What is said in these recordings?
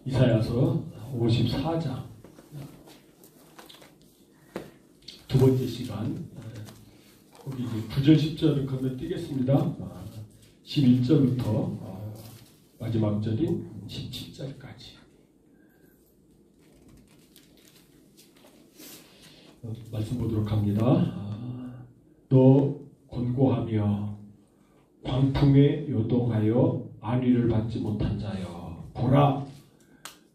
이사야서 54장 두 번째 시간, 거기 이제 9절 10절을 건너뛰겠습니다. 11절부터 마지막 절인 17절까지 말씀 보도록 합니다. 너 권고하며 광풍에 요동하여 안위를 받지 못한 자여, 보라,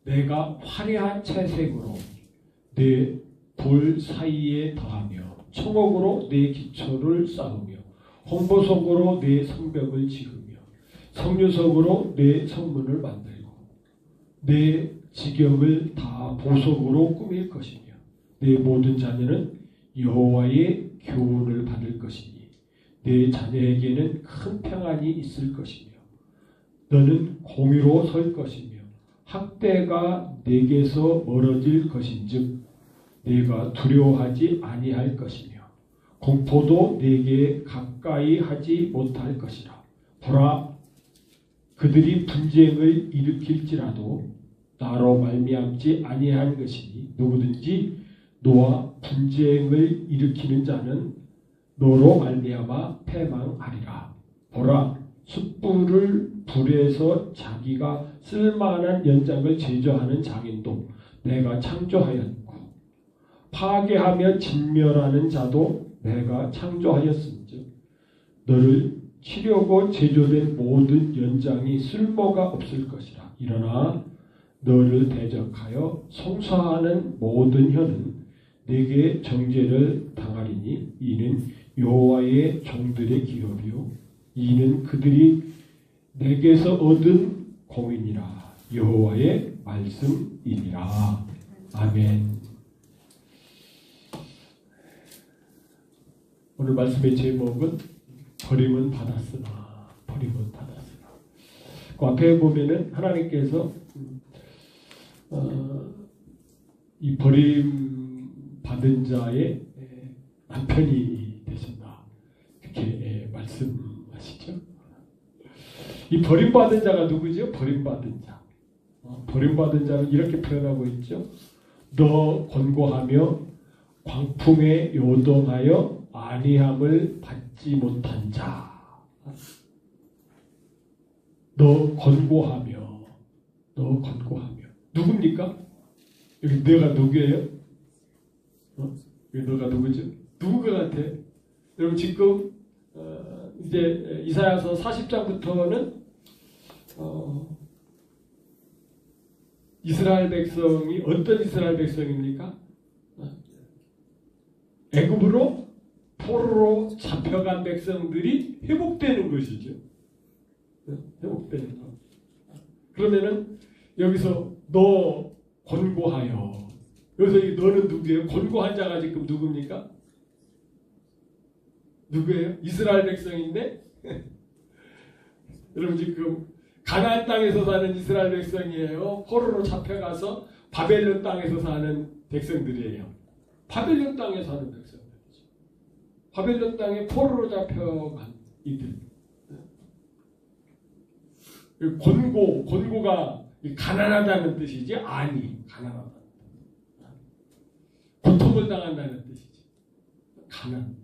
내가 화려한 채색으로 내 볼 사이에 더하며 청옥으로 내 기초를 쌓으며 홍보석으로 내 성벽을 지으며 성류석으로 내 성문을 만들고 내 지경을 다 보석으로 꾸밀 것이며 내 모든 자녀는 여호와의 교훈을 받을 것이니 내 자녀에게는 큰 평안이 있을 것이며 너는 공의로 설 것이며 학대가 내게서 멀어질 것인즉 내가 두려워하지 아니할 것이며 공포도 내게 가까이 하지 못할 것이라. 보라, 그들이 분쟁을 일으킬지라도 나로 말미암지 아니할 것이니 누구든지 너와 분쟁을 일으키는 자는 너로 말미암아 패망하리라. 보라, 숯불을 불에서 자기가 쓸만한 연장을 제조하는 장인도 내가 창조하였고 파괴하며 진멸하는 자도 내가 창조하였음즉 너를 치려고 제조된 모든 연장이 쓸모가 없을 것이라. 일어나 너를 대적하여 송사하는 모든 혀는 내게 정죄를 당하리니 이는 여호와의 종들의 기업이요 이는 그들이 내게서 얻은 공인이라. 여호와의 말씀이니라. 아멘. 오늘 말씀의 제목은 버림은 받았으나, 버림은 받았으나. 그 앞에 보면은 하나님께서 이 버림 받은 자의 남편이 되신다, 이렇게 말씀하시죠. 이 버림받은 자가 누구죠? 버림받은 자. 버림받은 자는 이렇게 표현하고 있죠. 너 권고하며 광풍에 요동하여 안위함을 받지 못한 자. 너 권고하며, 너 권고하며. 누굽니까? 여기 너가 누구예요? 여기 너가 누구죠? 누구 같아? 여러분 지금 이제 이사야서 40장부터는 이스라엘 백성이 어떤 이스라엘 백성입니까? 애굽으로 포로로 잡혀간 백성들이 회복되는 것이죠. 회복되는 것. 그러면은 여기서 너 권고하여, 여기서 이 너는 누구예요? 권고한 자가 지금 누굽니까? 누구예요? 이스라엘 백성인데 여러분 지금 가나안 땅에서 사는 이스라엘 백성이에요. 포로로 잡혀가서 바벨론 땅에서 사는 백성들이에요. 바벨론 땅에 사는 백성들이죠. 바벨론 땅에 포로로 잡혀간 이들. 권고가 가난하다는 뜻이지, 아니, 가난하다. 고통을 당한다는 뜻이지. 가난.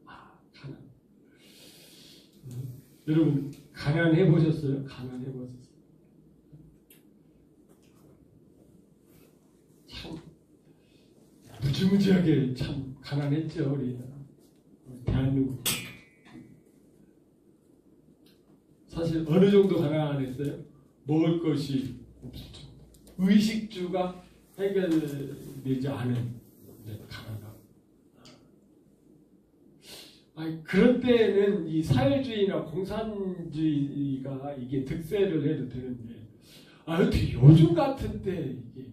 가난. 여러분, 가난해 보셨어요? 가난해 보셨어요? 참 무지무지하게 참 가난했죠, 우리 대한민국. 사실 어느 정도 가난했어요? 먹을 것이 없을 정도. 의식주가 해결되지 않은 가난함. 그런 때에는 이 사회주의나 공산주의가 이게 득세를 해도 되는데, 어떻게 요즘 같은 때 이게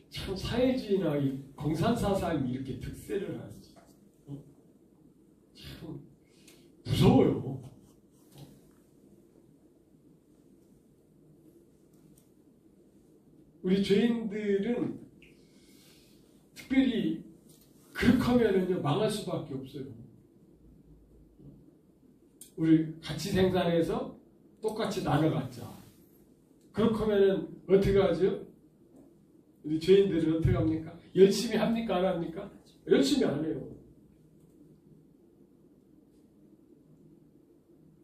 참 사회주의나 이 공산사상이 이렇게 득세를 하지. 참 무서워요. 우리 죄인들은 특별히 그렇게 하면은요 망할 수밖에 없어요. 우리 같이 생산해서 똑같이 나눠 갖자. 그렇게 하면은 어떻게 하죠? 우리 죄인들은 어떻게 합니까? 열심히 합니까? 안 합니까? 열심히 안 해요.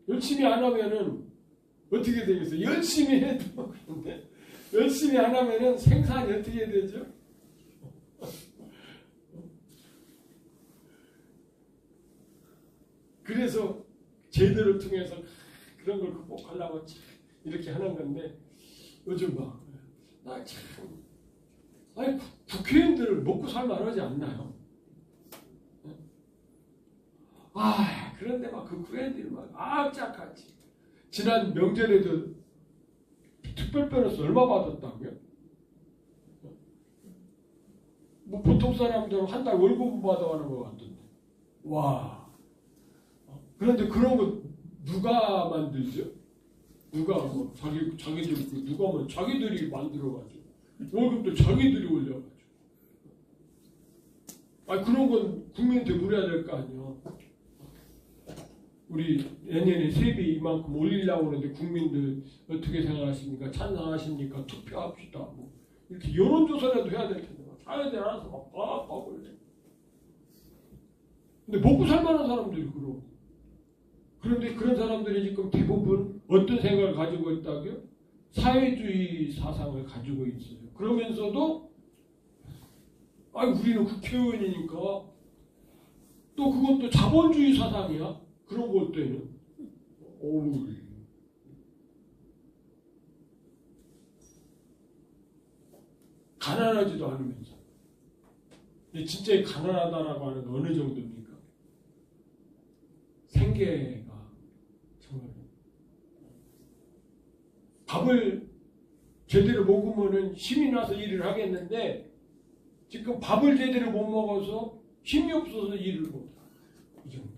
열심히 안 하면은 어떻게 되겠어요? 열심히 해도 근데 열심히 안 하면은 생산이 어떻게 되죠? 그래서 제도를 통해서 그런 걸 극복하려고 이렇게 하는 건데 요즘 나 참 아니 국회의원들 먹고 살만하지 않나요? 그런데 막 그 국회의원들이 막 악착같이 지난 명절에도 특별변호사 얼마 받았다고요? 뭐 보통 사람들은 한 달 월급 받아가는 것 같던데. 와. 그런데 그런 거 누가 만들죠? 누가 뭐 자기들 누가 뭐 자기들이 만들어가지고 월급도 자기들이 올려가지고. 그런 건 국민한테 물어야 될 거 아니야. 우리 내년에 세비 이만큼 올리려고 하는데 국민들 어떻게 생각하십니까? 찬성하십니까? 투표합시다. 뭐 이렇게 여론조사라도 해야 될 텐데 자기들 알아서 막 빡빡 올려. 근데 먹고 살만한 사람들이 그러고. 그런데 그런 사람들이 지금 대부분 어떤 생각을 가지고 있다고요? 사회주의 사상을 가지고 있어요. 그러면서도 우리는 국회의원이니까 또 그것도 자본주의 사상이야. 그런 것들은 가난하지도 않으면서 진짜 가난하다라고 하는 건 어느 정도입니까? 생계가 정말 밥을 제대로 먹으면은 힘이 나서 일을 하겠는데 지금 밥을 제대로 못 먹어서 힘이 없어서 일을 못해. 이 정도.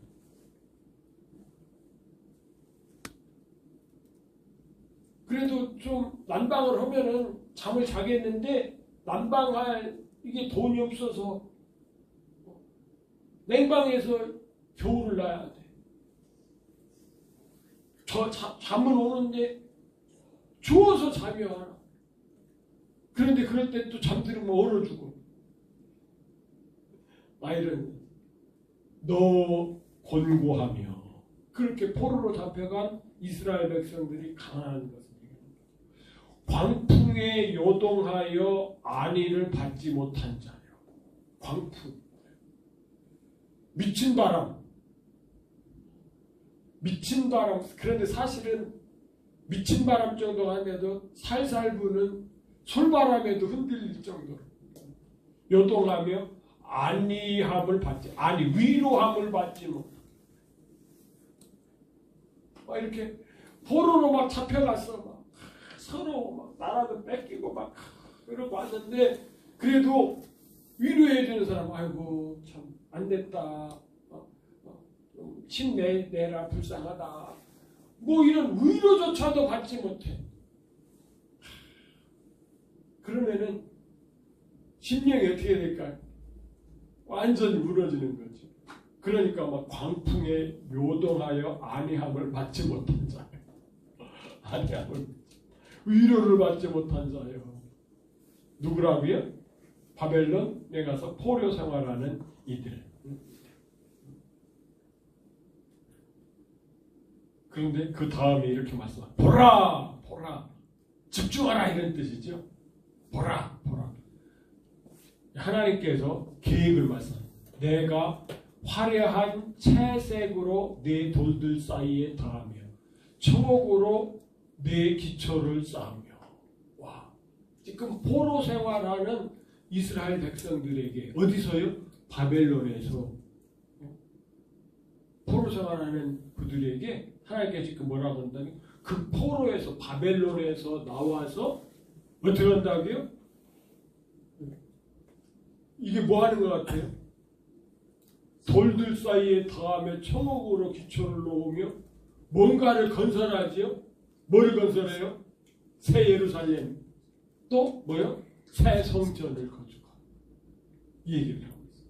그래도 좀 난방을 하면은 잠을 자겠는데 난방할 이게 돈이 없어서 냉방에서 겨울을 놔야 돼. 잠은 오는데 추워서 잠이 와. 그런데 그럴 때 또 잠들으면 얼어 죽어. 이런 너 곤고하며 그렇게 포로로 잡혀간 이스라엘 백성들이 강한 것을 얘기합니다. 광풍에 요동하여 안위를 받지 못한 자요. 광풍. 미친 바람. 그런데 사실은 미친 바람 정도 하면도 살살 부는 솔바람에도 흔들릴 정도로 요동하며 안위함을 받지, 위로함을 받지 못한. 이렇게 포로로 막 잡혀갔어. 막 서로 막 나라도 뺏기고 막 그러고 왔는데 그래도 위로해야 되는 사람, 아이고 참 안 됐다. 힘내라 불쌍하다. 뭐 이런 위로조차도 받지 못해. 그러면은 심령이 어떻게 될까요? 완전히 무너지는 거지. 그러니까 막 광풍에 요동하여 안위함을 받지 못한 자예요. 위로를 받지 못한 자예요. 누구라고요? 바벨론에 가서 포로 생활하는 이들. 그런데 그 다음에 이렇게 말씀. 보라, 집중하라 이런 뜻이죠. 보라. 하나님께서 계획을 말씀합니다. 내가 화려한 채색으로 내 돌들 사이에 더하며 청옥으로 내 기초를 쌓으며. 와, 지금 포로 생활하는 이스라엘 백성들에게 어디서요? 바벨론에서 포로 생활하는 그들에게 하나님께서 지금 뭐라고 한다면 그 포로에서 바벨론에서 나와서 어떻게 한다고요? 이게 뭐 하는 것 같아요? 돌들 사이에 더하며 청옥으로 기초를 놓으며 뭔가를 건설하지요? 뭐를 건설해요? 새 예루살렘. 또 뭐요? 새 성전을 건축하고. 이 얘기를 하고 있어요.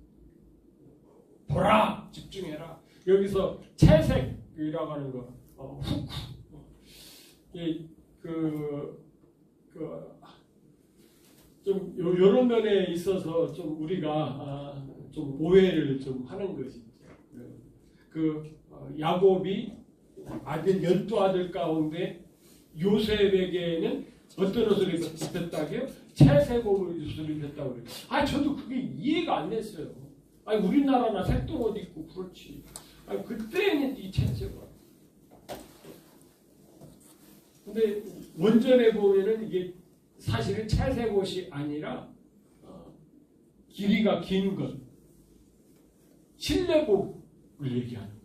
보라! 집중해라. 여기서 채색이라고 하는 거. 후크. 이런 면에 있어서 좀 우리가 좀 오해를 좀 하는 것이죠. 야곱이 아들 12아들 가운데 요셉에게는 어떤 옷을 입혔다고요? 채색 옷을 입혔다고 그래요. 저도 그게 이해가 안 됐어요. 우리나라나 색동옷 입고 그렇지. 그때는 이 채색 옷. 근데 원전에 보면은 이게 사실은 채색 옷이 아니라 길이가 긴 것, 실내복을 얘기하는 거예요.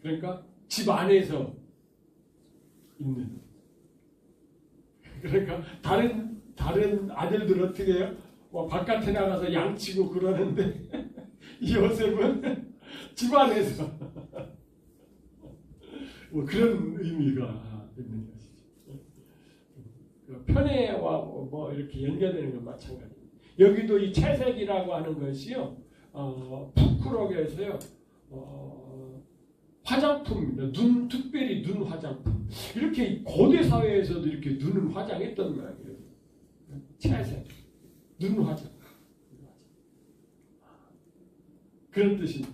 그러니까 집 안에서 입는. 그러니까 다른 아들들 어떻게 해요? 바깥에 나가서 양치고 그러는데 이 요셉은 집 안에서 그런 의미가 있는 것이죠. 편애와 이렇게 연결되는 건 마찬가지입니다. 여기도 이 채색이라고 하는 것이요, 푸크럭에서요, 화장품입니다. 특별히 눈 화장품. 이렇게 고대 사회에서도 이렇게 눈을 화장했던 모양이에요. 채색, 눈 화장. 그런 뜻입니다.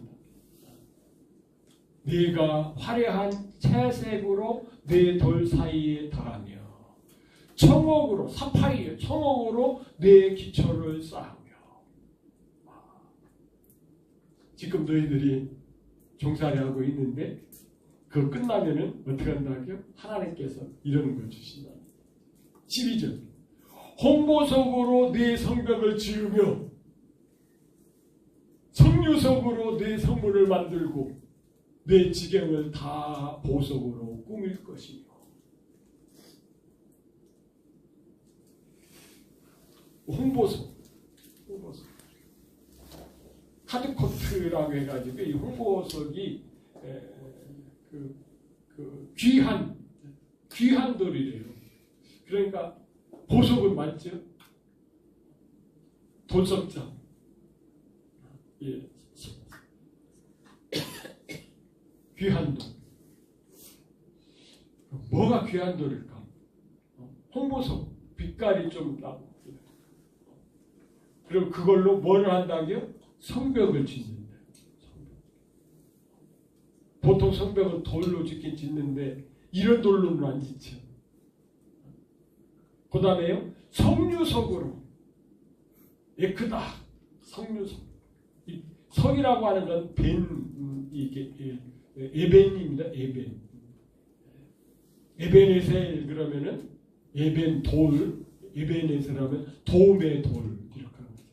네가 화려한 채색으로 네 돌 사이에 달하며 청옥으로, 사파이어 청옥으로 네 기초를 쌓으며. 지금 너희들이 종살이 하고 있는데 그거 끝나면은 어떻게 한다고요? 하나님께서 이런 걸 주신다. 12절 홍보석으로 네 성벽을 지으며 성류석으로 네 성문을 만들고 내 지경을 다 보석으로 꾸밀 것이며. 홍보석. 카드코트라고 해가지고 이 홍보석이 귀한 돌이래요. 그러니까 보석은 맞죠? 돌석장. 예. 귀한 돌. 뭐가 귀한 돌일까? 홍보석. 빛깔이 좀 나고. 그리고 그걸로 뭘 한다고요? 성벽을 짓는다. 보통 성벽은 돌로 짓긴 짓는데 이런 돌로는 안 짓죠. 그 다음에요, 성류석으로. 크다. 성류석. 석이라고 하는 건 이게 에벤입니다. 에벤에셀 그러면은 에벤 돌, 에벤에셀하면 도움의 돌 이렇게 하는 거죠.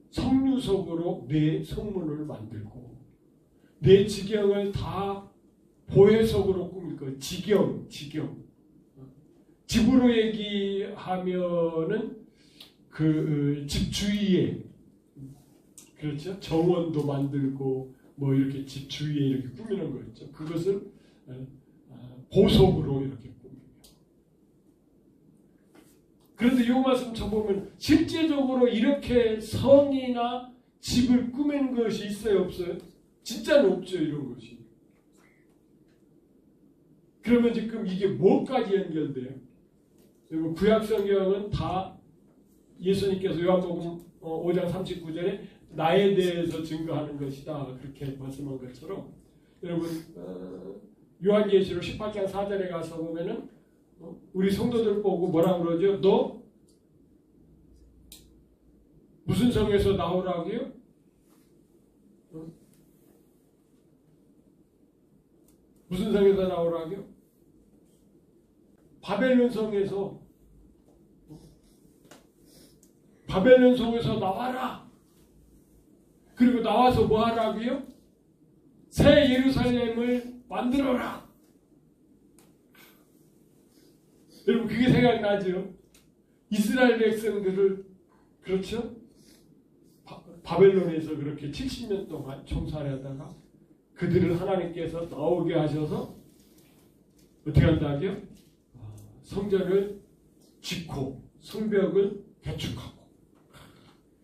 성류석으로 내 성문을 만들고 내 지경을 다 보혜석으로 꾸밀 거예요. 지경. 집으로 얘기하면은 그 집 주위에, 그렇죠? 정원도 만들고 이렇게 집 주위에 이렇게 꾸미는 거 있죠. 그것을 보석으로 이렇게 꾸미고. 그런데 이 말씀 쳐보면 실제적으로 이렇게 성이나 집을 꾸미는 것이 있어요, 없어요? 진짜는 없죠, 이런 것이. 그러면 지금 이게 뭐까지 연결돼요? 그리고 구약 성경은 다 예수님께서 요한복음 5장 39절에 나에 대해서 증거하는 것이다, 그렇게 말씀한 것처럼, 여러분 요한계시록 18장 4절에 가서 보면은 우리 성도들 보고 뭐라고 그러죠? 너 무슨 성에서 나오라고요? 무슨 성에서 나오라고요? 바벨론 성에서 나와라. 그리고 나와서 뭐 하라고요? 새 예루살렘을 만들어라. 여러분 그게 생각나죠? 이스라엘 백성들을, 그렇죠? 바벨론에서 그렇게 70년 동안 총살하다가 그들을 하나님께서 나오게 하셔서 어떻게 한다고요? 성전을 짓고 성벽을 개축하고,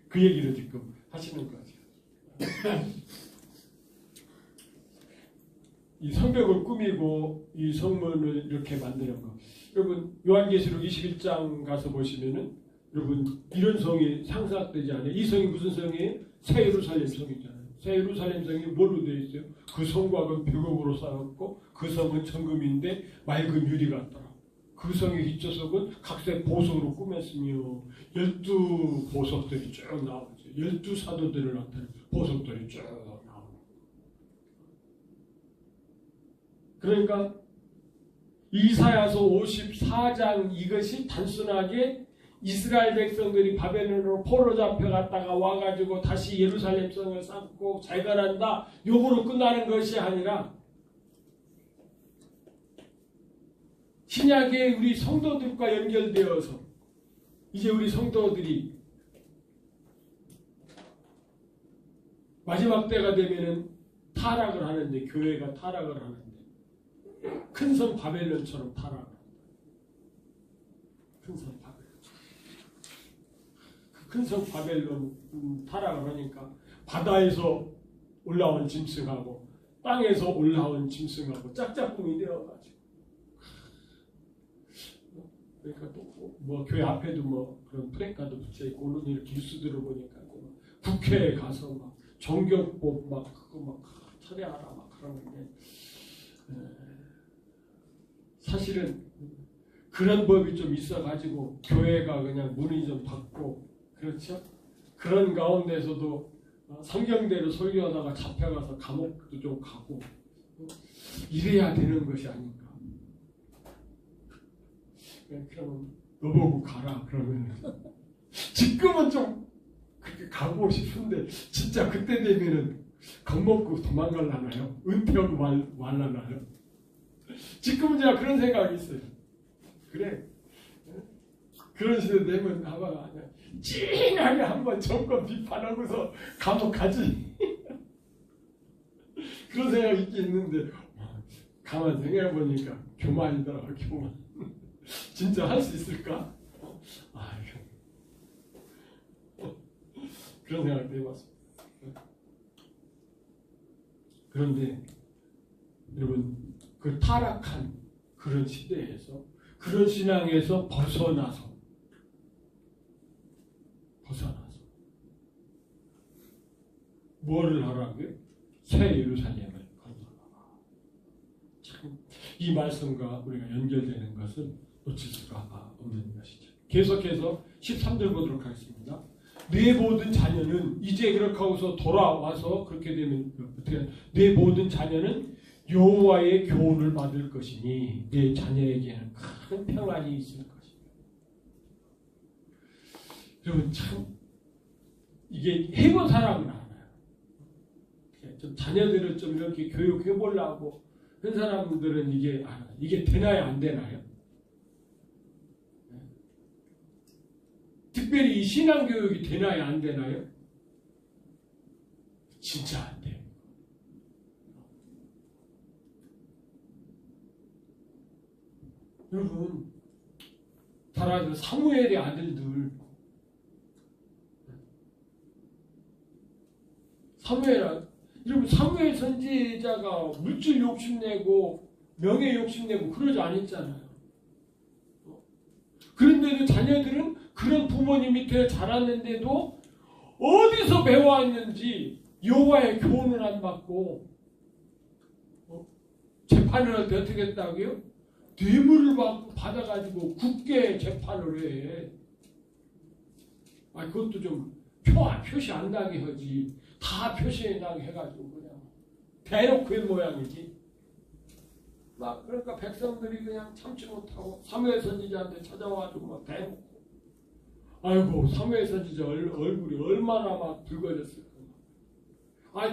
그 얘기를 지금 하시는 거죠. 이 성벽을 꾸미고 이 성문을 이렇게 만드는 거, 여러분 요한계시록 21장 가서 보시면은 여러분 이런 성이 상상되지 않아요? 이 성이 무슨 성이에요? 새 예루살렘 성이잖아요. 새 예루살렘 성이 뭘로 되어 있어요? 그 성곽은 벽옥으로 쌓았고 그 성은 정금인데 맑은 유리 같더라. 그 성의 뒷좌석은 각색 보석으로 꾸몄으며 12보석들이 쭉 나오죠. 12사도들을 나타내는 보석들이 쭉 나오고. 그러니까 이사야서 54장 이것이 단순하게 이스라엘 백성들이 바벨론으로 포로 잡혀갔다가 와가지고 다시 예루살렘 성을 쌓고 재건한다 요거로 끝나는 것이 아니라 신약의 우리 성도들과 연결되어서 이제 우리 성도들이 마지막 때가 되면은 타락을 하는데 교회가 타락을 하는데 큰 성 바벨론처럼 타락을 한다. 큰 성 바벨론처럼. 큰 성 바벨론 타락을 하니까 바다에서 올라온 짐승하고 땅에서 올라온 짐승하고 짝짝꿍이 되어가지고 그러니까 또 뭐 교회 앞에도 뭐 그런 프랭카드 붙여 있고 오늘 이렇게 뉴스들을 보니까 뭐 국회에 가서 막 정경법 막 그거 막 철회하라 막 그러는데 사실은 그런 법이 좀 있어가지고 교회가 그냥 문의 좀 받고 그렇죠? 그런 가운데서도 성경대로 설교하다가 잡혀가서 감옥도 좀 가고 이래야 되는 것이 아닌가. 그러면 너보고 가라 그러면 지금은 좀 그렇게 가고 싶은데 진짜 그때 되면은 겁먹고 도망갈라나요? 은퇴하고 말라나요? 지금은 제가 그런 생각이 있어요. 그래 그런 시대 되면 아마 찡하게 한번 정권 비판하고서 감옥 가지. 그런 생각이 있긴 있는데 가만 생각해보니까 교만이더라고. 교만. 진짜 할 수 있을까? 그런 생각도 해봤습니다. 그런데 여러분 그 타락한 그런 시대에서 그런 신앙에서 벗어나서 뭐를 하라고요? 새 예루살렘을 건설하라. 참 이 말씀과 우리가 연결되는 것은 놓칠 수가 없는 것이죠. 계속해서 13절 보도록 하겠습니다. 내 모든 자녀는 이제 그렇게 하고서 돌아와서 그렇게 되면 어떻게 내 모든 자녀는 여호와의 교훈을 받을 것이니 내 자녀에게는 큰 평안이 있을 것이다. 여러분 참 이게 해본 사람은 알아요. 좀 자녀들을 좀 이렇게 교육해 보려고 한 사람들은 이게 알아요. 이게 되나요 안 되나요? 특별히 이 신앙교육이 되나요 안 되나요? 진짜 안 돼요. 여러분 잘 알죠? 사무엘의 아들들 여러분 사무엘 선지자가 물질 욕심내고 명예 욕심내고 그러지 않았잖아요. 그런데도 자녀들은 그런 부모님 밑에 자랐는데도 어디서 배워왔는지 여호와의 교훈을 안 받고 재판을 할 때 어떻게 했다고요? 뇌물을 받아가지고 국회 재판을 해. 그것도 좀 표시 안 나게 하지. 다 표시해 나게 해가지고 그냥 대놓고 한 모양이지. 그러니까 백성들이 그냥 참지 못하고 사무엘 선지자한테 찾아와가지고 막 대놓고. 아이고 사무엘 선지자 얼굴이 얼마나 막 붉어졌을까.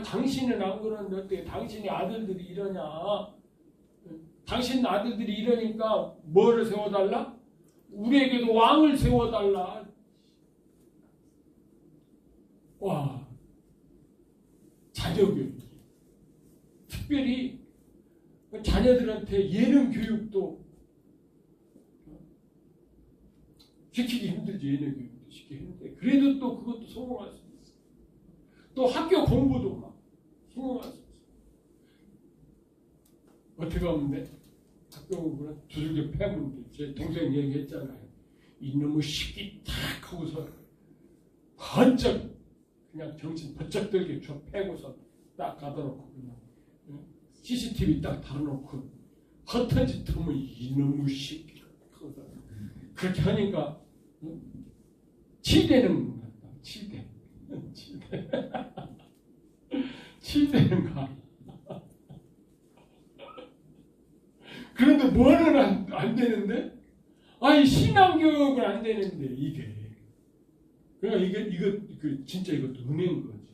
당신은 안 그러는데 어떻게 당신의 아들들이 이러냐. 당신 아들들이 이러니까 뭐를 세워달라? 우리에게도 왕을 세워달라. 와, 자녀교육. 특별히 자녀들한테 예능 교육도 시키기 힘들지. 예능 교육도 시키기 힘들지. 그래도 또 그것도 성공할 수 있어. 또 학교 공부도 막 성공할 수 있어. 어떻게 하면 돼? 탁 두들겨 패면 제 동생 얘기했잖아요. 이놈의 시기 탁 하고서 번쩍 그냥 정신 번쩍 들게 줘 패고서 딱 가둬놓고 그냥 CCTV 딱 달아놓고 헛터지 틈을 이놈의 시기 하고서 그렇게 하니까 치대는 거야. 치대. 치대는가. 그런데 뭐는 안 되는데? 아니 신앙교육은 안 되는데 이게. 그러니까 이거 진짜 이것도 은혜인 거지.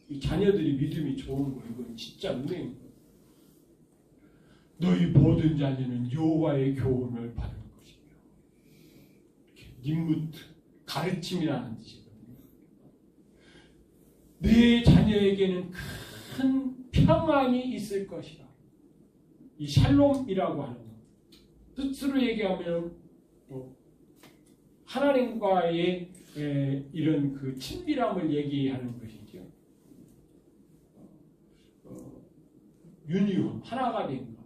이 자녀들이 믿음이 좋은 거 이건 진짜 은혜인 거. 너희 모든 자녀는 여호와의 교훈을 받을 것이며. 이렇게 님무트 가르침이라는 뜻이거든요. 내 자녀에게는 큰 평안이 있을 것이다. 이 샬롬이라고 하는 것. 뜻으로 얘기하면 하나님과의 이런 그 친밀함을 얘기하는 것이죠. 유니온, 하나가 된 것.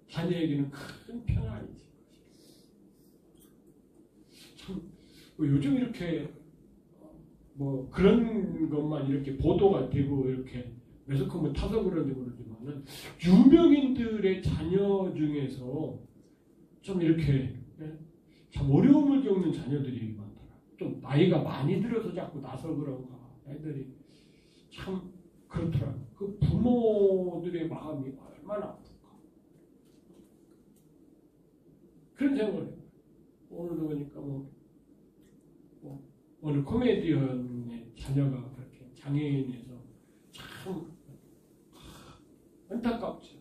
자녀에게는 큰 평안이 있을 것이다. 참 요즘 이렇게 뭐 그런 것만 이렇게 보도가 되고 이렇게 매스컴을 타서 그런지 모르지만은 유명인들의 자녀 중에서 좀 이렇게 참 어려움을 겪는 자녀들이 많더라. 좀 나이가 많이 들어서 자꾸 나서 그런가 애들이 참 그렇더라. 그 부모들의 마음이 얼마나 아플까. 그런 생각을 해요. 오늘도 보니까 어느 코미디언의 자녀가 그렇게 장애인에서 참 안타깝죠.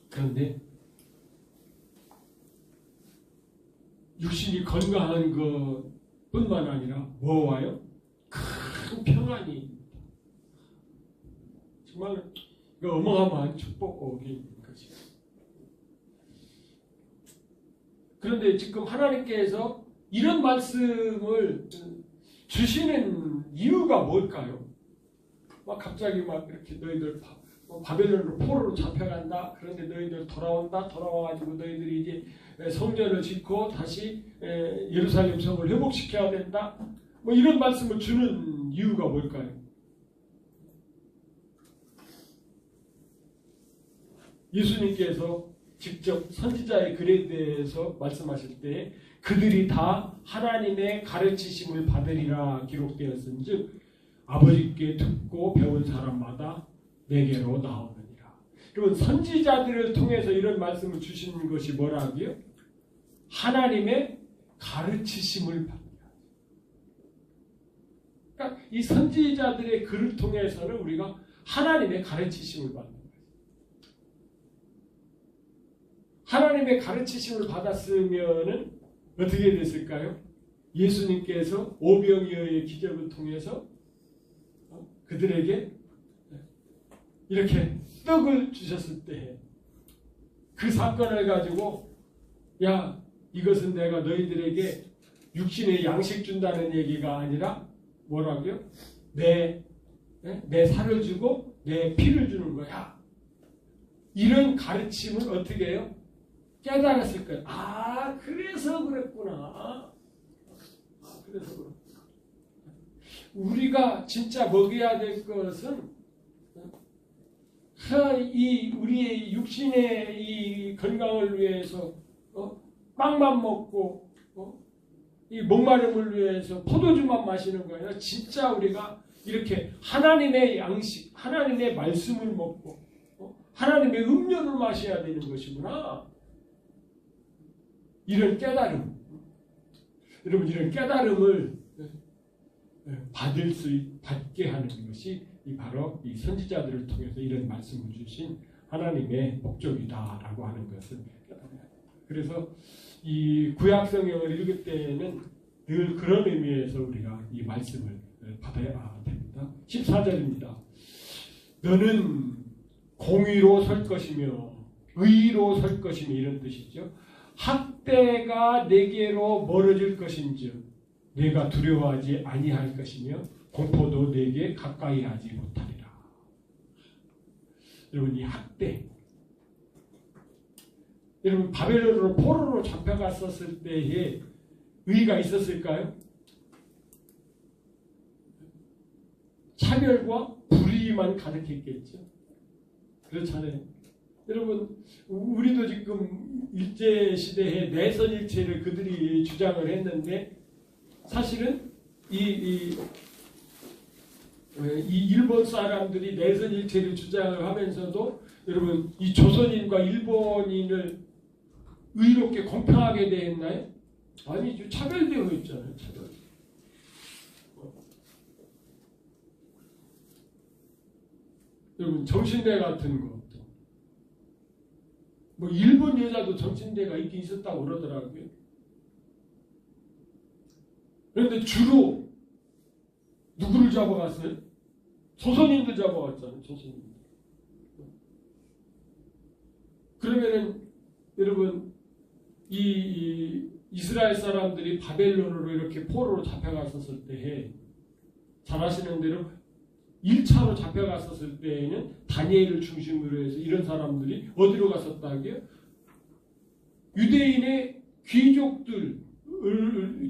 그런데 육신이 건강한 것뿐만 아니라 뭐와요? 큰 평안이 정말 어마어마한 축복인 것이에요. 그런데 지금 하나님께서 이런 말씀을 주시는 이유가 뭘까요? 막 갑자기 막 이렇게 너희들 바벨론으로 포로로 잡혀간다. 그런데 너희들 돌아온다. 돌아와가지고 너희들이 이제 성전을 짓고 다시 예루살렘 성을 회복시켜야 된다. 뭐 이런 말씀을 주는 이유가 뭘까요? 예수님께서 직접 선지자의 글에 대해서 말씀하실 때 그들이 다 하나님의 가르치심을 받으리라 기록되었은즉 아버지께 듣고 배운 사람마다 내게로 나오느니라. 그러면 선지자들을 통해서 이런 말씀을 주시는 것이 뭐라고요? 하나님의 가르치심을 받으라. 그러니까 이 선지자들의 글을 통해서는 우리가 하나님의 가르치심을 받는 거예요. 하나님의 가르치심을 받았으면은 어떻게 됐을까요? 예수님께서 오병이어의 기적을 통해서 그들에게 이렇게 떡을 주셨을 때 그 사건을 가지고 야 이것은 내가 너희들에게 육신의 양식 준다는 얘기가 아니라 뭐라고요? 내 살을 주고 내 피를 주는 거야. 이런 가르침을 어떻게 해요? 깨달았을 거예요. 아 그래서 그랬구나. 그래서 그렇구나. 우리가 진짜 먹여야 될 것은 이 우리의 육신의 이 건강을 위해서 빵만 먹고 이 목마름을 위해서 포도주만 마시는 거예요. 진짜 우리가 이렇게 하나님의 양식, 하나님의 말씀을 먹고 하나님의 음료를 마셔야 되는 것이구나. 이런 깨달음. 여러분 이런 깨달음을 받게 하는 것이 바로 이 선지자들을 통해서 이런 말씀을 주신 하나님의 목적이다라고 하는 것을 깨달아야 됩니다. 그래서 이 구약 성경을 읽을 때는 늘 그런 의미에서 우리가 이 말씀을 받아야 됩니다. 14절입니다. 너는 공의로 설 것이며 의로 설 것이며 이런 뜻이죠. 학대가 내게로 멀어질 것인즉 내가 두려워하지 아니할 것이며 공포도 내게 가까이 하지 못하리라. 여러분 이 학대. 여러분 바벨론으로 포로로 잡혀갔었을 때에 의의가 있었을까요? 차별과 불의만 가득했겠죠. 그렇잖아요. 여러분 우리도 지금 일제시대에 내선일체를 그들이 주장을 했는데 사실은 이 일본 사람들이 내선일체를 주장을 하면서도 여러분 이 조선인과 일본인을 의롭게 공평하게 대했나요? 아니죠. 차별되어 있잖아요. 차별. 여러분 정신대 같은 것도 뭐 일본 여자도 정신대가 있긴 있었다고 그러더라고요. 그런데 주로 누구를 잡아갔어요? 조선인들 잡아갔잖아요. 조선인들. 그러면은 여러분 이 이스라엘 사람들이 바벨론으로 이렇게 포로로 잡혀갔었을 때에 잘 아시는 대로 1차로 잡혀갔었을 때에는 다니엘을 중심으로 해서 이런 사람들이 어디로 갔었다고요? 유대인의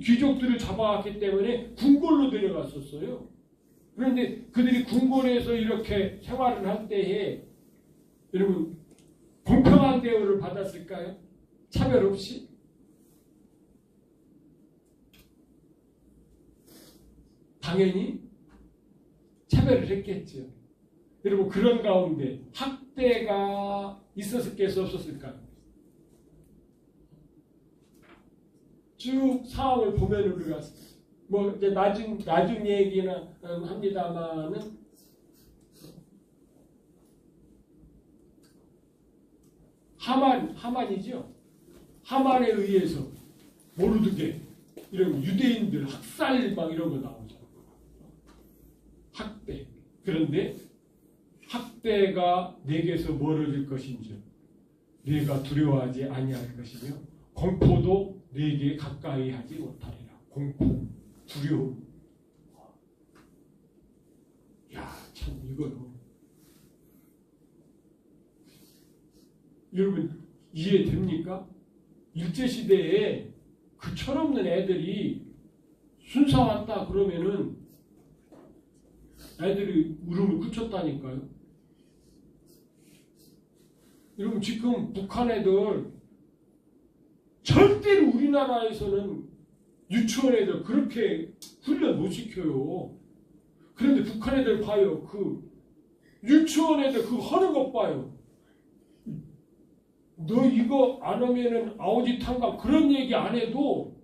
귀족들을 잡아갔기 때문에 궁궐로 데려갔었어요. 그런데 그들이 궁궐에서 이렇게 생활을 할 때에 여러분 공평한 대우를 받았을까요? 차별 없이? 당연히 차별을 했겠죠. 여러분 그런 가운데 학대가 있었을까 없었을까요? 쭉 상황을 보면 우리가 뭐 이제 나중 얘기나 합니다만은 하만이죠. 하만에 의해서 모르드게 이런 유대인들 학살 막 이런 거 나오죠. 학대. 그런데 학대가 내게서 멀어질 것인지 네가 두려워하지 아니할 것이며 공포도 네게 가까이 하지 못하리라. 공포, 두려움. 야, 참 이거요. 여러분 이해됩니까? 일제시대에 그 철없는 애들이 순사 왔다 그러면은 애들이 울음을 그쳤다니까요. 여러분 지금 북한 애들 절대로 우리나라에서는 유치원 애들 그렇게 훈련 못 시켜요. 그런데 북한 애들 봐요. 그 유치원 애들 그거 하는 것 봐요. 너 이거 안 하면은 아오지 탄감 그런 얘기 안 해도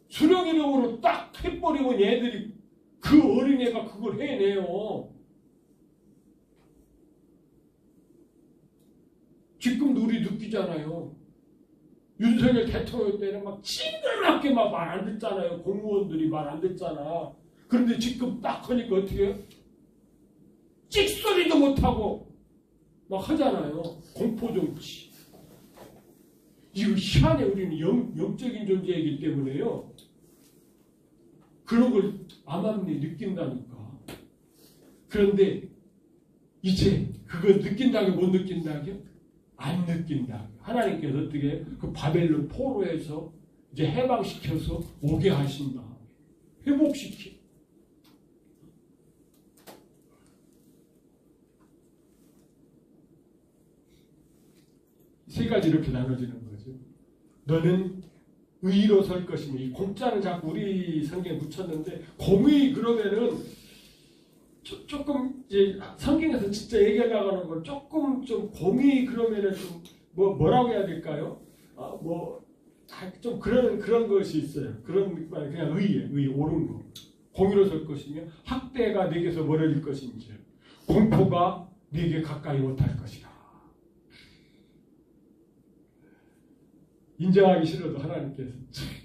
수령이름으로 딱 해버리면 얘들이 그 어린애가 그걸 해내요. 지금도 우리 느끼잖아요. 윤석열 대통령 때는 막 징그럽게 막 말 안 듣잖아요. 공무원들이 말 안 듣잖아. 그런데 지금 딱 하니까 어떻게 해요? 찍소리도 못하고 막 하잖아요. 공포정치. 이거 희한해. 우리는 영적인 존재이기 때문에요. 그런 걸 암암리 느낀다니까. 그런데 이제 그걸 느낀다고 못 느낀다고요? 안 느낀다. 하나님께서 어떻게 그 바벨론 포로에서 이제 해방시켜서 오게 하신다. 회복시켜. 세 가지 이렇게 나눠지는 거죠. 너는 의로 설 것이며 이 공자는 자꾸 우리 성경에 붙였는데 공의 그러면은 조금 이제 성경에서 진짜 얘기하려고 하는 걸 조금 좀 공의 그러면은 좀 뭐라고 해야 될까요? 좀 그런 것이 있어요. 그런 그냥 의 옳은 거. 공의로 설 것이며 학대가 내게서 멀어질 것인지 공포가 내게 가까이 못할 것이라. 인정하기 싫어도 하나님께서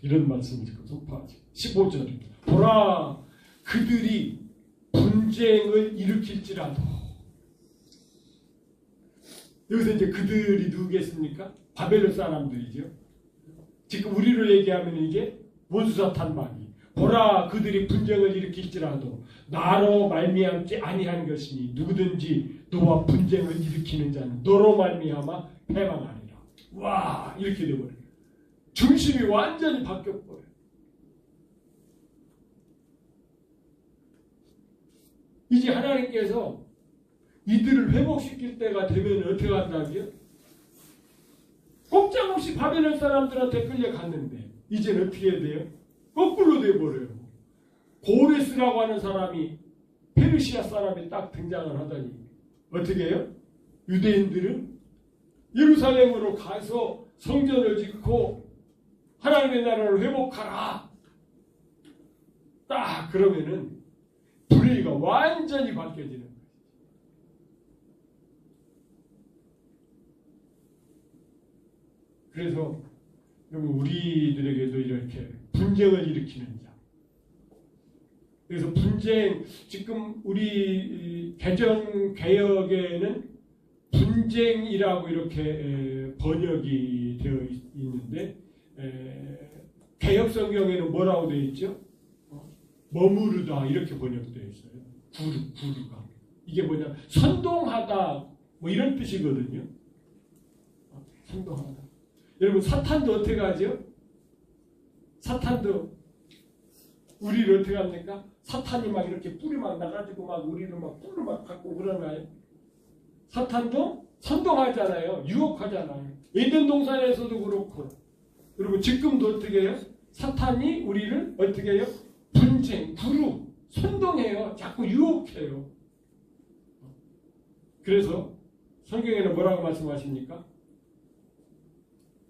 이런 말씀을 지금 선포하죠. 15절 보라 그들이 분쟁을 일으킬지라도. 여기서 이제 그들이 누구겠습니까? 바벨론 사람들이죠. 지금 우리로 얘기하면 이게 원수사탄 마귀. 보라 그들이 분쟁을 일으킬지라도 나로 말미암지 아니한 것이니 누구든지 너와 분쟁을 일으키는 자는 너로 말미암아 패망하리라. 와 이렇게 되버려요. 중심이 완전히 바뀌어버려요. 이제 하나님께서 이들을 회복시킬 때가 되면 어떻게 한다고요? 꼼짝없이 바벨론 사람들한테 끌려갔는데 이제는 어떻게 해야 돼요? 거꾸로 돼버려요. 고레스라고 하는 사람이 페르시아 사람이 딱 등장을 하더니 어떻게 해요? 유대인들은 예루살렘으로 가서 성전을 짓고 하나님의 나라를 회복하라. 딱 그러면은 분위기가 완전히 바뀌어지는 거예요. 그래서 우리들에게도 이렇게 분쟁을 일으키는 자. 그래서 분쟁, 지금 우리 개정 개혁에는 분쟁이라고 이렇게 번역이 되어 있는데 개혁 성경에는 뭐라고 되어 있죠? 머무르다 이렇게 번역되어 있어요. 구르가. 이게 뭐냐? 선동하다 뭐 이런 뜻이거든요. 선동하다. 여러분 사탄도 어떻게 하죠? 사탄도 우리를 어떻게 합니까? 사탄이 막 이렇게 뿔이 막 나가지고 막 우리를 막 뿔로 막 갖고 그러나요? 사탄도 선동하잖아요. 유혹하잖아요. 에덴 동산에서도 그렇고. 그리고 지금도 어떻게 해요? 사탄이 우리를 어떻게 해요? 분쟁, 구루, 선동해요. 자꾸 유혹해요. 그래서 성경에는 뭐라고 말씀하십니까?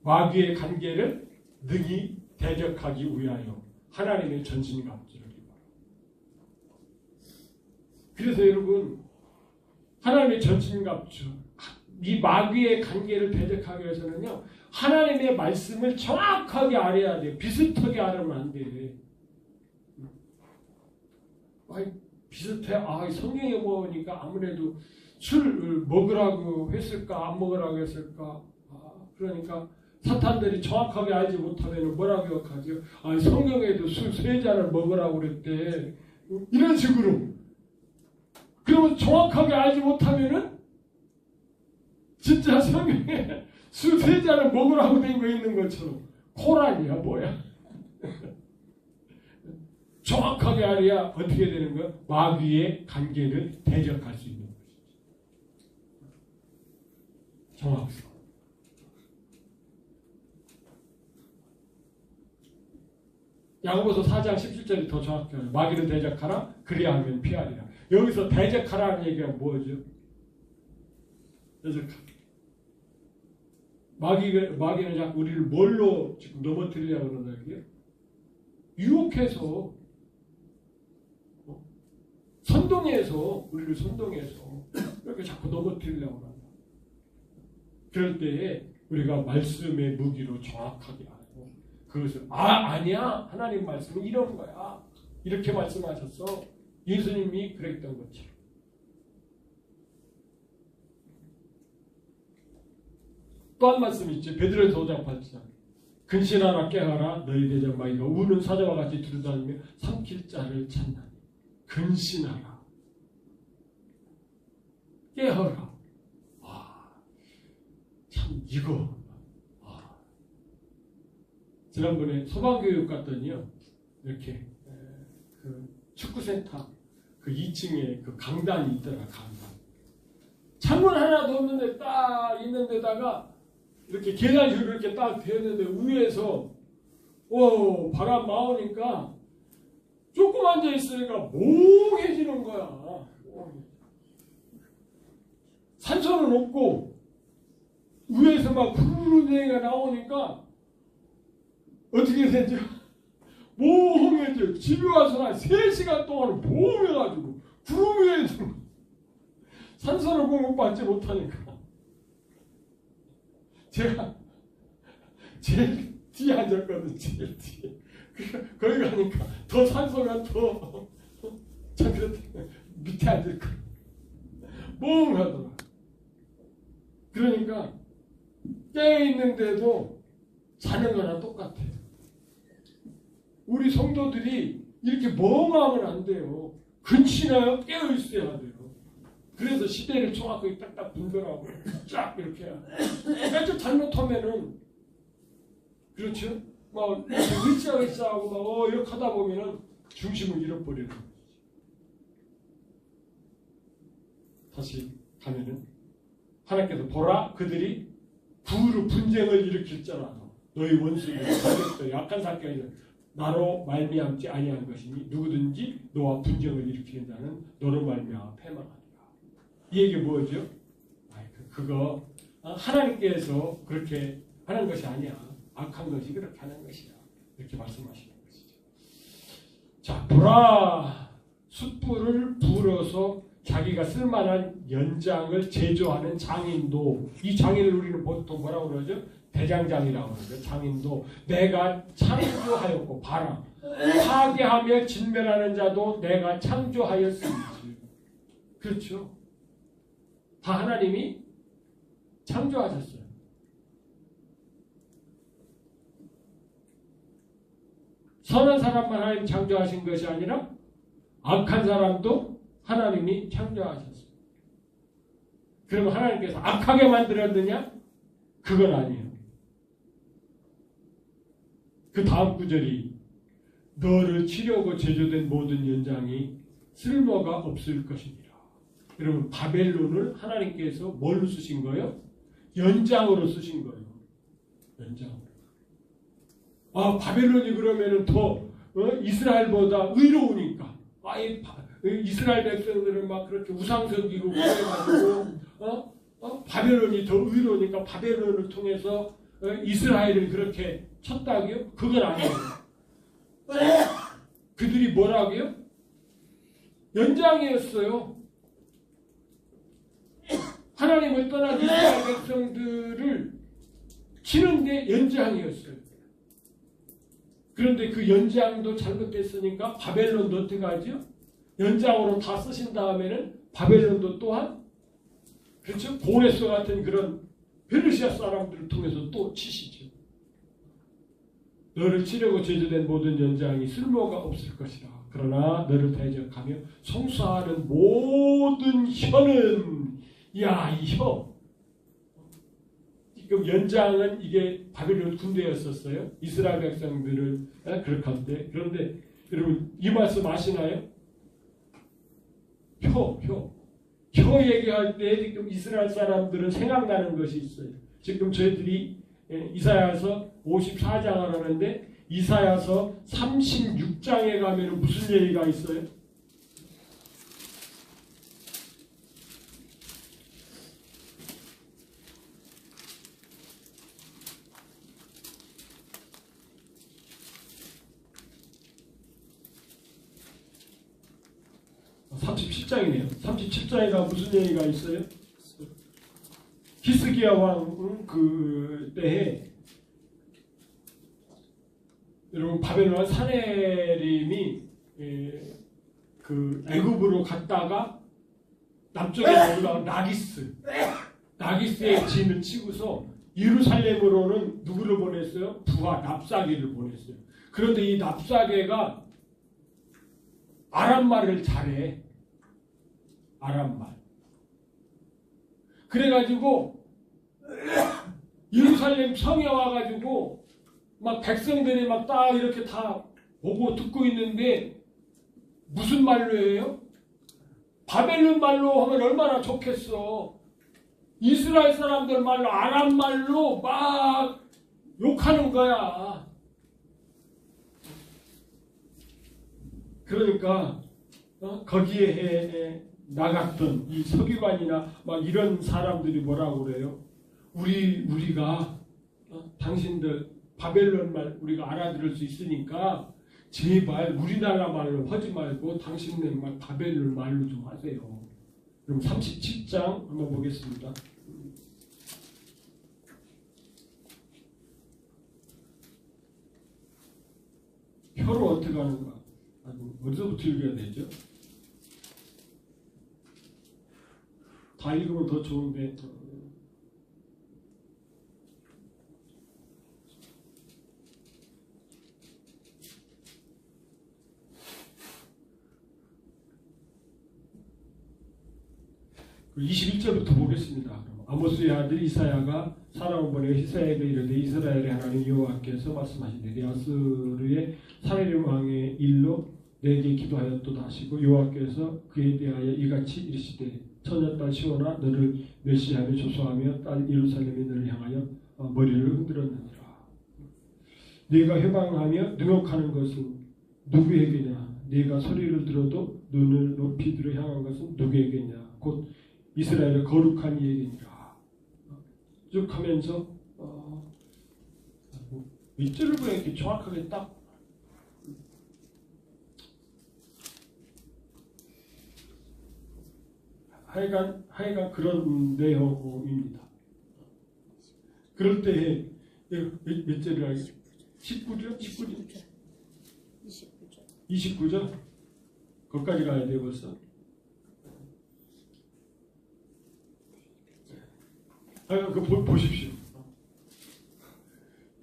마귀의 관계를 능히 대적하기 위하여 하나님의 전신갑주를 입어라. 그래서 여러분 하나님의 전신갑주, 이 마귀의 관계를 대적하기 위해서는요 하나님의 말씀을 정확하게 알아야 돼요. 비슷하게 알으면 안 돼. 비슷해. 성경에 보니까 아무래도 술 먹으라고 했을까 안 먹으라고 했을까. 그러니까 사탄들이 정확하게 알지 못하면 뭐라고 기억하죠? 성경에도 술 3잔을 먹으라고 그랬대. 이런 식으로. 그러면 정확하게 알지 못하면은 진짜 성경에 술 3잔을 먹으라고 된 거 있는 것처럼 코란이야 뭐야? 정확하게 알아야 어떻게 되는 거야? 마귀의 관계를 대적할 수 있는 것이죠. 정확성. 야고보서 4장 17절이 더 정확해요. 마귀를 대적하라. 그래야 하면 피하리라. 여기서 대적하라는 얘기가 뭐죠? 대적하라. 마귀는 자꾸 우리를 뭘로 지금 넘어뜨리려고 그러는 거예요? 유혹해서 선동해서 우리를 선동해서 이렇게 자꾸 넘어뜨리려고 한다. 그럴 때에 우리가 말씀의 무기로 정확하게 알고 그것을 아니야 하나님 말씀은 이런 거야 이렇게 말씀하셨어. 예수님이 그랬던 것처럼. 또 한 말씀 있지. 베드로전서 5장 8절. 근신하라 깨어라 너희 대적 마귀가 우는 사자와 같이 두루다니며 삼킬 자를 찾나니. 근신하라 깨어라. 참 이거 지난번에 소방교육 갔더니요 이렇게 그 축구센터 그 2층에 그 강단이 있더라. 강단 창문 하나도 없는데 딱 있는 데다가 이렇게 계단식으로 이렇게 딱 되었는데 위에서 바람 나오니까 조금 앉아있으니까 몽해지는 거야. 산소는 없고 위에서 막 후루룩 얘기가 나오니까 어떻게 되죠? 몽해져. 집에 와서 한 3시간 동안 몽해가지고 구름 위에 있는 산소를 공급받지 못하니까 제가 제일 뒤에 앉았거든요. 제일 뒤에. 거기 가니까 더 산소가 더 밑에 앉을까 몽하더라. 그러니까 깨어있는데도 자는 거랑 똑같아요. 우리 성도들이 이렇게 멍하면 안 돼요. 근친하여 깨어 있어야 돼요. 그래서 시대를 정확하게 딱딱 분별하고 쫙 이렇게 아주 잘못하면은 그렇죠? 막 으쌰으쌰하고 막 이렇게 하다 보면은 중심을 잃어버리는 거죠. 다시 가면은 하나님께서 보라 그들이 부로 분쟁을 일으켰잖아. 너희 원수들 가족들 약한 사건이 나로 말미암지 아니한 것이니 누구든지 너와 분쟁을 일으키는 자는 너로 말미암아 패망하리라. 이 얘기 뭐죠? 그거 하나님께서 그렇게 하는 것이 아니야. 악한 것이 그렇게 하는 것이야. 이렇게 말씀하시는 것이죠. 자, 보라 숯불을 불어서 자기가 쓸만한 연장을 제조하는 장인도, 이 장인을 우리는 보통 뭐라고 그러죠? 대장장이라고 그러죠. 장인도 내가 창조하였고 봐라 파괴하며 진멸하는 자도 내가 창조하였습니다. 그렇죠. 다 하나님이 창조하셨어요. 선한 사람만 하나님 창조하신 것이 아니라 악한 사람도 하나님이 창조하셨어요. 그러면 하나님께서 악하게 만들었느냐? 그건 아니에요. 그 다음 구절이 너를 치려고 제조된 모든 연장이 쓸모가 없을 것이니라. 여러분 바벨론을 하나님께서 뭘로 쓰신 거예요? 연장으로 쓰신 거예요. 연장으로. 바벨론이 그러면은 더 이스라엘보다 의로우니까. 이스라엘 백성들은 막 그렇게 우상석이고 그래가지고 바벨론이 더 의로우니까 바벨론을 통해서 이스라엘을 그렇게 쳤다고요? 그건 아니에요. 그들이 뭐라고요? 연장이었어요. 하나님을 떠난 이스라엘 백성들을 치는 게 연장이었어요. 그런데 그 연장도 잘못됐으니까 바벨론도 어떻게 하죠? 연장으로 다 쓰신 다음에는 바벨론도 또한 그렇죠? 고레스 같은 그런 페르시아 사람들을 통해서 또 치시죠. 너를 치려고 제조된 모든 연장이 쓸모가 없을 것이다. 그러나 너를 대적하며 성수하는 모든 혀는 이 혀. 지금 연장은 이게 바벨론 군대였었어요. 이스라엘 백성들을 그렇게 한데 그런데 여러분 이 말씀 아시나요? 혀 얘기할 때 지금 이스라엘 사람들은 생각나는 것이 있어요. 지금 저희들이 이사야서 54장을 하는데 이사야서 36장에 가면 무슨 얘기가 있어요? (37장이네요) 37장에 무슨 얘기가 있어요? 히스기야 왕 그때에 여러분 바벨론 사네림이 그 애굽으로 갔다가 남쪽에 올라온 나기스의 진을 치고서 예루살렘으로는 누구를 보냈어요? 부하 납사게를 보냈어요. 그런데 이 납사게가 아람말을 잘해. 아람말. 그래가지고 예루살렘 성에 와가지고 막 백성들이 막 딱 이렇게 다 보고 듣고 있는데 무슨 말로 해요? 바벨론 말로 하면 얼마나 좋겠어. 이스라엘 사람들 말로 아람 말로 막 욕하는 거야. 그러니까 거기에 나갔던 이 서기관이나 막 이런 사람들이 뭐라고 그래요? 우리가 당신들 바벨론 말 우리가 알아들을 수 있으니까 제발 우리나라 말로 하지 말고 당신네 말 바벨론 말로 좀 하세요. 그럼 37장 한번 보겠습니다. 혀로 어떻게 하는가? 어디서부터 읽어야 되죠? 다 읽으면 더 좋은데 자, 37장 21절부터 보겠습니다. 아모스의 아들 이사야가 사람을 보내 이사야에게 이르되 이스라엘의 하나님 여호와께서 말씀하시되 내 아수르의 사내림 왕의 일로 내게 기도하였도다 하시고 여호와께서 그에 대하여 이같이 이르시되 처녀딸 시온아 너를 멸시하며 조소하며 딸 예루살렘이 너를 향하여 머리를 흔들었느니라. 네가 회방하며 능욕하는 것은 누구에게냐? 네가 소리를 들어도 눈을 높이 들어 향한 것은 누구에게냐? 곧 이스라엘의 거룩한 이에게니라. 쭉 하면서 밑줄을 보면 이렇게 정확하게 딱 하여간 그런 내용입니다. 그럴 때 몇 절을 알겠어요? 19절? 29절? 거기까지 가야 돼요 벌써. 그거 보십시오.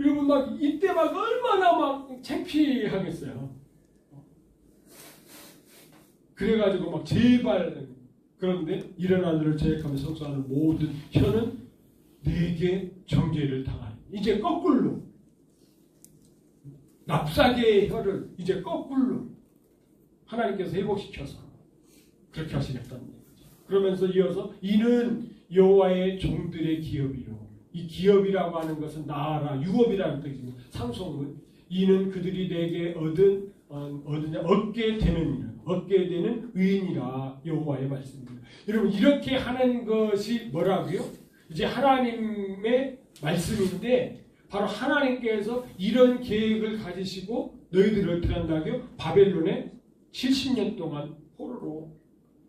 여러분 막 이때 막 얼마나 막 창피하겠어요. 그래가지고 막 제발 그런데 일어나들을 제약하며 성수하는 모든 혀는 내게 정죄를 당하니. 이제 거꾸로 납사계의 혀를 이제 거꾸로 하나님께서 회복시켜서 그렇게 하시겠다는 얘기죠. 그러면서 이어서 이는 여호와의 종들의 기업이요. 이 기업이라고 하는 것은 나아라 유업이라는 뜻입니다. 상속은 이는 그들이 내게 얻게 되는 의인이라 여호와의 말씀입니다. 여러분 이렇게 하는 것이 뭐라고요? 이제 하나님의 말씀인데 바로 하나님께서 이런 계획을 가지시고 너희들을 어떻게 한다고요? 바벨론에 70년 동안 포로로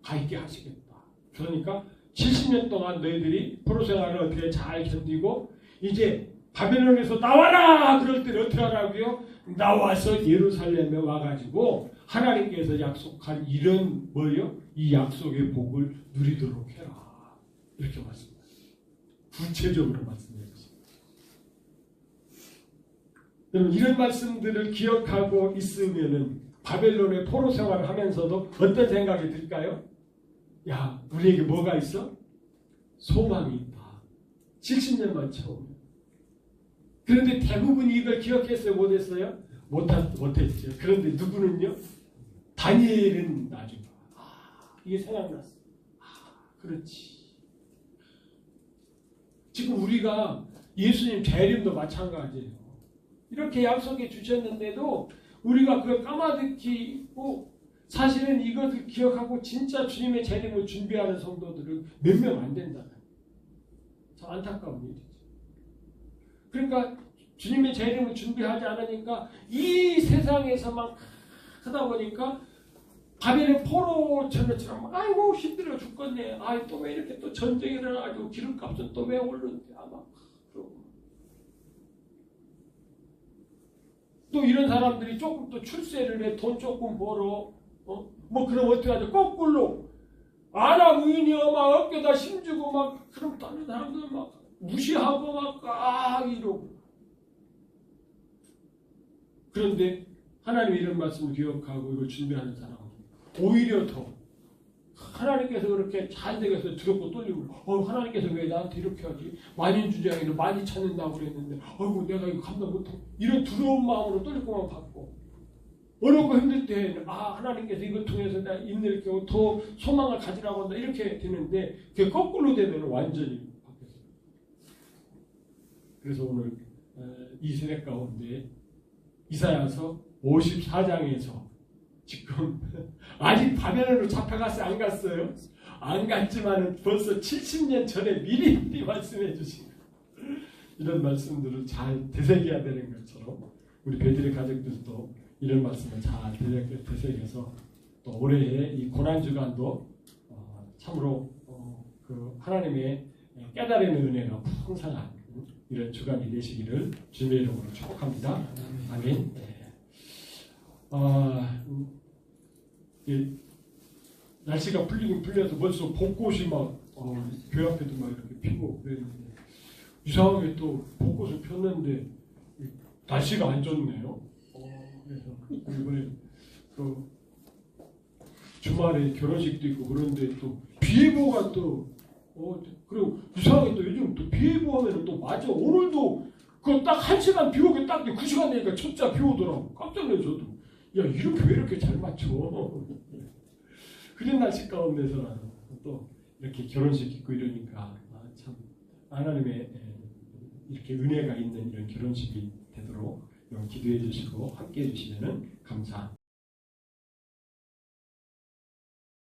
가 있게 하시겠다. 그러니까 70년 동안 너희들이 포로 생활을 어떻게 잘 견디고 이제 바벨론에서 나와라! 그럴 때는 어떻게 하라고요? 나와서 예루살렘에 와가지고 하나님께서 약속한 이런 뭐요? 이 약속의 복을 누리도록 해라. 이렇게 말씀합니다. 구체적으로 말씀해 주십니다. 여러분 이런 말씀들을 기억하고 있으면은 바벨론의 포로 생활을 하면서도 어떤 생각이 들까요? 야, 우리에게 뭐가 있어? 소망이 있다. 70년만 채우면. 그런데 대부분이 이걸 기억했어요? 못했어요? 못했죠. 그런데 누구는요? 다니엘은 나중에 이게 생각났어. 그렇지. 지금 우리가 예수님 재림도 마찬가지예요. 이렇게 약속해 주셨는데도 우리가 그걸 까마득히고 사실은 이것을 기억하고 진짜 주님의 재림을 준비하는 성도들은 몇 명 안 된다. 참 안타까운 일이죠. 그러니까 주님의 재림을 준비하지 않으니까 이 세상에서만 하다 보니까 바벨론 포로처럼 아이고 힘들어 죽겠네. 아이 또 왜 이렇게 또 전쟁이 일어나가지고 기름값은 또 왜 오르는데 아마 그러고 또 이런 사람들이 조금 또 출세를 해 돈 조금 벌어 뭐 그럼 어떻게 하죠? 거꾸로 아람 의인이여 막 어깨다 힘주고 막 그럼 다른 사람들 막 무시하고 막 이러고 그런데 하나님 이런 말씀을 기억하고 이걸 준비하는 사람은 오히려 더 하나님께서 그렇게 잘 되겠어요. 두렵고 떨리고 하나님께서 왜 나한테 이렇게 하지? 만인주장에는 많이 찾는다고 그랬는데 아이고 내가 이거 감당 못하고 이런 두려운 마음으로 떨리고만 받고 어렵고 힘들 때는 하나님께서 이걸 통해서 내가 힘낼 경우 더 소망을 가지라고 한다 이렇게 되는데 그게 거꾸로 되면 완전히 바뀌었어요. 그래서 오늘 이 세대 가운데 이사야서 54장에서 지금 아직 바벨론으로 잡혀갔어요? 안 갔어요? 안 갔지만 벌써 70년 전에 미리 말씀해 주신 이런 말씀들을 잘 되새겨야 되는 것처럼 우리 베드레 가족들도 이런 말씀을 잘 되새겨서 또 올해의 이 고난주간도 참으로 그 하나님의 깨달음의 은혜가 풍성한 이런 주간이 되시기를 주님의 이름으로 축복합니다. 아멘. 날씨가 풀리긴 풀려서 벌써 벚꽃이 막 교회 앞에도 막 이렇게 피고 그랬는데 이상하게 또 벚꽃을 폈는데 날씨가 안 좋네요. 그래서 이번에 그 주말에 결혼식도 있고 그런데 또 비 비예보가 또 그리고 이상하게 또 요즘 또 비예보 하면 또 맞아. 오늘도 그 딱 1시간 비 오게 딱 9시간 되니까 첫째 비 오더라고. 깜짝 놀라서 저도 야 이렇게 왜 이렇게 잘 맞춰? 그런 날씨 가운데서 또 이렇게 결혼식 있고 이러니까 참 하나님의 이렇게 은혜가 있는 이런 결혼식이 되도록 기도해 주시고 함께 해 주시면 감사.